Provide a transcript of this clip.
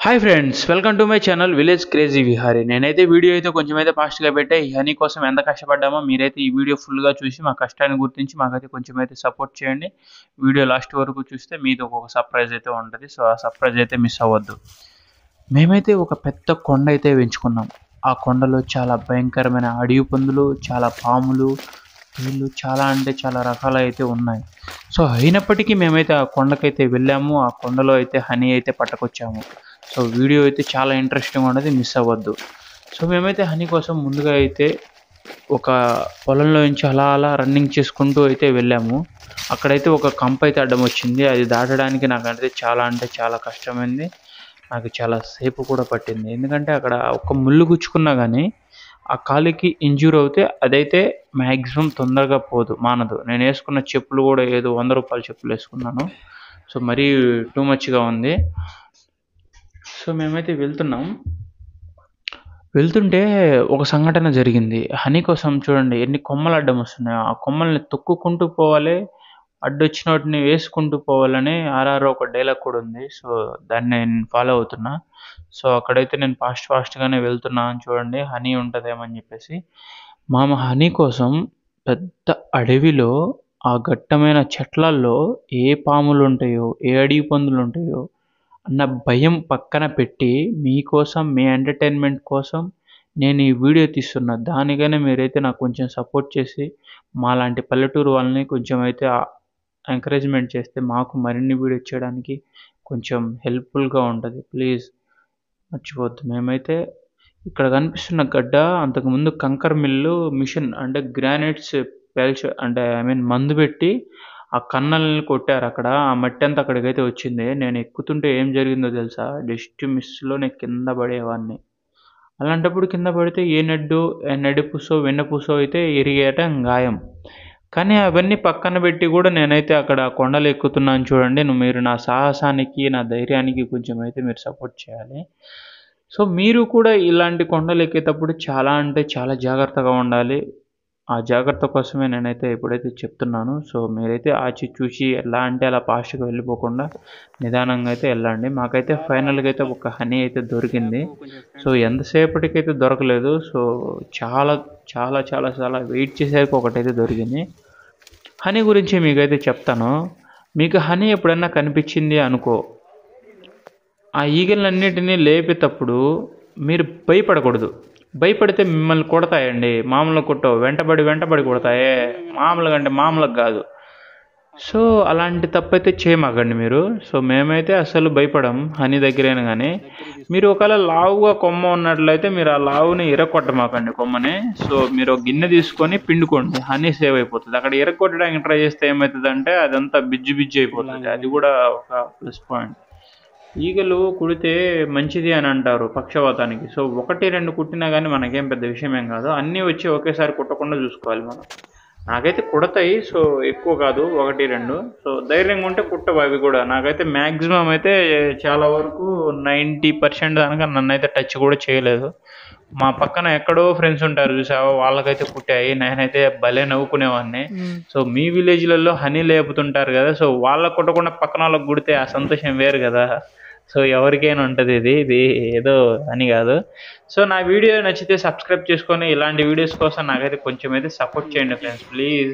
Hi friends, welcome to my channel village crazy Vihari. నేనైతే video అయితే కొంచెం అయితే ఫాస్ట్గా పెట్టే ఈ హనీ కోసం ఎంత కష్టపడ్డామో మీరైతే ఈ వీడియో ఫుల్గా చూసి మా కష్టాన్ని గుర్తించి మాకైతే కొంచెం అయితే సపోర్ట్ చేయండి. వీడియో లాస్ట్ వరకు చూస్తే మీది ఒక సర్ప్రైజ్ అయితే ఉంటుంది. సో ఆ సర్ప్రైజ్ అయితే మిస్ అవ్వద్దు. మేమైతే ఒక పెద్ద కొండ అయితే పెంచుకున్నాం. ఆ కొండలో చాలా భయంకరమైన అడవి పందులు, చాలా పాములు, వీళ్ళు చాలా అంటే చాలా రకాలు అయితే ఉన్నాయి. సో అయినప్పటికీ మేమైతే ఆ కొండకైతే వెళ్ళాము. ఆ కొండలో అయితే హనీ అయితే పట్టుకొచ్చాము. సో వీడియో అయితే చాలా ఇంట్రెస్టింగ్ ఉన్నది, మిస్ అవ్వద్దు. సో మేమైతే హనీ కోసం ముందుగా అయితే ఒక పొలంలో నుంచి అలా అలా రన్నింగ్ చేసుకుంటూ అయితే వెళ్ళాము. అక్కడైతే ఒక కంప అయితే అడ్డం వచ్చింది. అది దాటడానికి నాకైతే చాలా అంటే చాలా కష్టమైంది. నాకు చాలా సేపు కూడా పట్టింది. ఎందుకంటే అక్కడ ఒక ముళ్ళు గుచ్చుకున్నా కానీ ఆ కాలికి ఇంజ్యూర్ అవుతే అదైతే మ్యాక్సిమం తొందరగా పోదు, మానదు. నేను వేసుకున్న చెప్పులు కూడా ఏదో 100 రూపాయల చెప్పులు వేసుకున్నాను. సో మరీ టూ మచ్గా ఉంది. సో మేమైతే వెళ్తుంటే ఒక సంఘటన జరిగింది. హనీ కోసం చూడండి ఎన్ని కొమ్మలు అడ్డం వస్తున్నాయో. ఆ కొమ్మల్ని తొక్కుకుంటూ పోవాలి, అడ్డొచ్చిన వాటిని వేసుకుంటూ పోవాలని ఆర్ఆర్ ఒక డైలాగ్ కూడా ఉంది. సో దాన్ని నేను ఫాలో అవుతున్నా. సో అక్కడైతే నేను ఫాస్ట్గానే వెళ్తున్నా అని చూడండి, హనీ ఉంటుందేమని చెప్పేసి. మామ హనీ కోసం పెద్ద అడవిలో ఆ ఘట్టమైన చెట్లల్లో ఏ పాములు ఉంటాయో, ఏ అడవి పందులు ఉంటాయో అన్న భయం పక్కన పెట్టి మీకోసం, మీ ఎంటర్టైన్మెంట్ కోసం నేను ఈ వీడియో తీస్తున్నా. దానికైనా మీరైతే నాకు కొంచెం సపోర్ట్ చేసి మాలాంటి పల్లెటూరు వాళ్ళని కొంచెం అయితే ఎంకరేజ్మెంట్ చేస్తే మాకు మరిన్ని వీడియో చేయడానికి కొంచెం హెల్ప్ఫుల్గా ఉంటుంది. ప్లీజ్ మర్చిపోవద్దు. మేమైతే ఇక్కడ కనిపిస్తున్న గడ్డ అంతకుముందు కంకర్ మిల్లు మిషన్ అంటే గ్రానైట్స్ అంటే మందు పెట్టి ఆ కన్నల్ని కొట్టారు. అక్కడ ఆ మట్టి అంతా అక్కడికైతే వచ్చింది. నేను ఎక్కుతుంటే ఏం జరిగిందో తెలుసా? జస్ట్ మిస్లో నేను కింద పడేవాడిని. అలాంటప్పుడు కింద పడితే ఏ నడిపూసో వెన్నపూసో అయితే ఇరిగేయటం గాయం. కానీ అవన్నీ పక్కన పెట్టి కూడా నేనైతే అక్కడ కొండలు ఎక్కుతున్నాను చూడండి. మీరు నా సాహసానికి, నా ధైర్యానికి కొంచెం అయితే మీరు సపోర్ట్ చేయాలి. సో మీరు కూడా ఇలాంటి కొండలు ఎక్కేటప్పుడు చాలా అంటే చాలా జాగ్రత్తగా ఉండాలి. ఆ జాగ్రత్త కోసమే నేనైతే ఇప్పుడైతే చెప్తున్నాను. సో మీరైతే ఆచితూచి ఎలా అంటే అలా ఫాస్ట్గా వెళ్ళిపోకుండా నిదానంగా అయితే వెళ్ళండి. మాకైతే ఫైనల్గా అయితే ఒక హనీ అయితే దొరికింది. సో ఎంతసేపటికైతే దొరకలేదు. సో చాలా చాలా చాలా చాలా వెయిట్ చేసేసరికి ఒకటైతే దొరికింది. హనీ గురించి మీకైతే చెప్తాను. మీకు హనీ ఎప్పుడన్నా కనిపించింది అనుకో, ఆ ఈగలన్నిటినీ లేపేటప్పుడు మీరు భయపడకూడదు. భయపడితే మిమ్మల్ని కొడతాయండి. మామూలుగా కొట్టవు, వెంటబడి కొడతాయే. మామూలుగా అంటే మామూలుగా కాదు. సో అలాంటి తప్పైతే చేయమాకండి మీరు. సో మేమైతే అసలు భయపడం హనీ దగ్గరైనా కానీ. మీరు ఒకవేళ లావుగా కొమ్మ ఉన్నట్లయితే మీరు ఆ లావుని ఇరగొట్టమాకండి కొమ్మని. సో మీరు ఒక గిన్నె తీసుకొని పిండుకోండి, హనీ సేవ్ అయిపోతుంది. అక్కడ ఇరగొట్టడానికి ట్రై చేస్తే ఏమవుతుందంటే అదంతా బిజ్జి అయిపోతుంది. అది కూడా ఒక ప్లస్ పాయింట్. ఈగలు కుడితే మంచిది అని అంటారు పక్షవాతానికి. సో 1-2 కుట్టినా కానీ మనకేం పెద్ద విషయం కాదు. అన్నీ వచ్చి ఒకేసారి కుట్టకుండా చూసుకోవాలి మనం. నాకైతే కుడతాయి. సో ఎక్కువ కాదు, 1-2. సో ధైర్యంగా ఉంటే కుట్టవు అవి కూడా. నాకైతే మ్యాక్సిమం అయితే చాలా వరకు 90% దాకా నన్నైతే టచ్ కూడా చేయలేదు. మా పక్కన ఎక్కడో ఫ్రెండ్స్ ఉంటారు చూసావా, వాళ్ళకైతే కుట్టాయి. నేనైతే భలే నవ్వుకునేవాడిని. సో మీ విలేజ్లలో హనీ లేపుతుంటారు కదా, సో వాళ్ళకు కుట్టకుండా పక్కన వాళ్ళకి కుడితే ఆ సంతోషం వేరు కదా. సో ఎవరికైనా ఉంటుంది. ఇది ఏదో అని కాదు. సో నా వీడియో నచ్చితే సబ్స్క్రైబ్ చేసుకొని ఇలాంటి వీడియోస్ కోసం నాకైతే కొంచెం అయితే సపోర్ట్ చేయండి ఫ్రెండ్స్, ప్లీజ్.